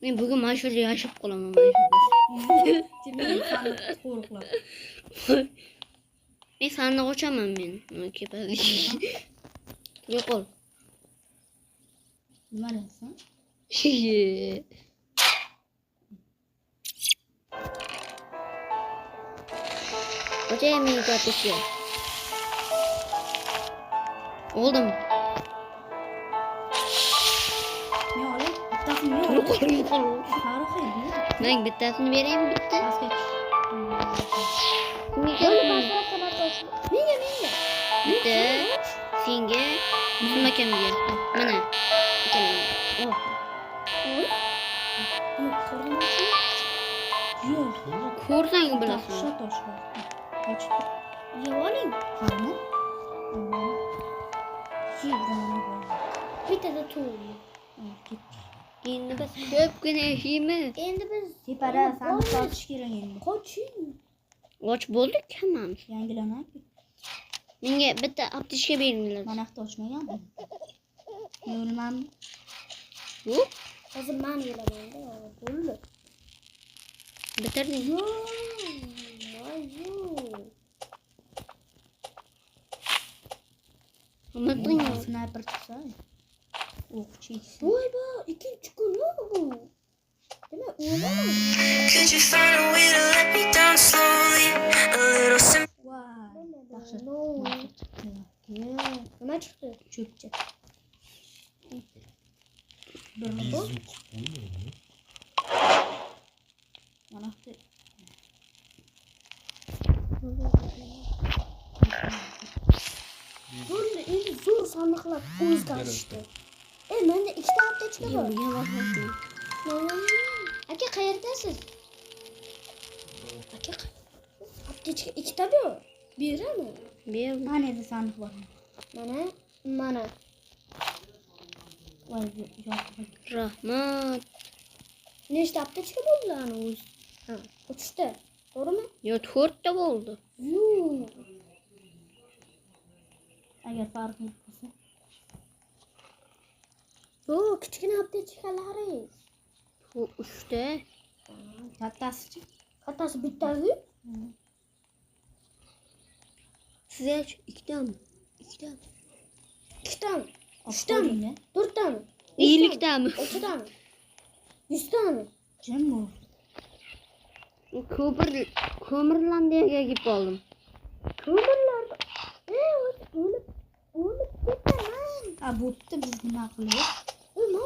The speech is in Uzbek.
Men bugun mana shu yerda yashab qolaman mana shu yerda. Qo'rqlar. Men sandiq ochaman men. Kepalik. Yo'qol. Nima deysan? Ochayım meni kardeşi. Oldum. Ne oğlum? Bittasini ne Dur oğlum? koyayım. Harikaydı. Ben bittasını vereyim bitti. Basket. Kimga Menga. bitti. Senga, sumakamga. Mana. Ikkalangga. Oh. Yo'q. Ko'rsang bilasan. Toshla toshla. Ochib. Yeb oling. Qani? Bittada to'g'ri. Endi biz ko'pgina yeymiz. Endi biz Tepada sandiq ochish kerak endi. qoching. Och bo'ldik hammamiz. Yangilanak. Menga bitta aptechka beringlar. Mana hafta ochmaganmi? Yo'lman. Yo'q. Hozir men yelaman-da, bo'ldi. Bitirding. Unutding mi? Sniper tutsa. O'qchi. Voy bo, ikkinchi kun bu. Demak, o'laman. Could you find a way to let me down slowly? A little simple. Voy. Yaxshi. Nima chiqdi? Cho'pcha. Bir mana hafta. Bo'ldi, endi zo'r sandiqlar o'zgarishdi. Menda ikkita aptechka bor. Yo'q, yo'q. Aka, qayerdasiz? Aka, aptechka ikkita bor. Beraman. Ber. Mana edi sandiq bor. Mana. Voy, yo'q. Rahmat. Nechta aptechka bo'ldi ana o'zi? 3ta. To'g'rimi? Yo'q, 4ta bo'ldi. Yo'q. Agar farqi bo'lsa. Yo'q, kichkina aptechkalari. Bu 3ta. Kattasi-chi? Kattasi bittasi. Sizga 2tami? 2tami? Ikkitami? Uchtami? 4tami? 50tami? 6tami? 100tami? Jim bo'l. Ko'mirlandiyaga kelib qoldim. Ko'mirlarda. O'lib ketaman. Bo'pti biz nima qilib? Nima?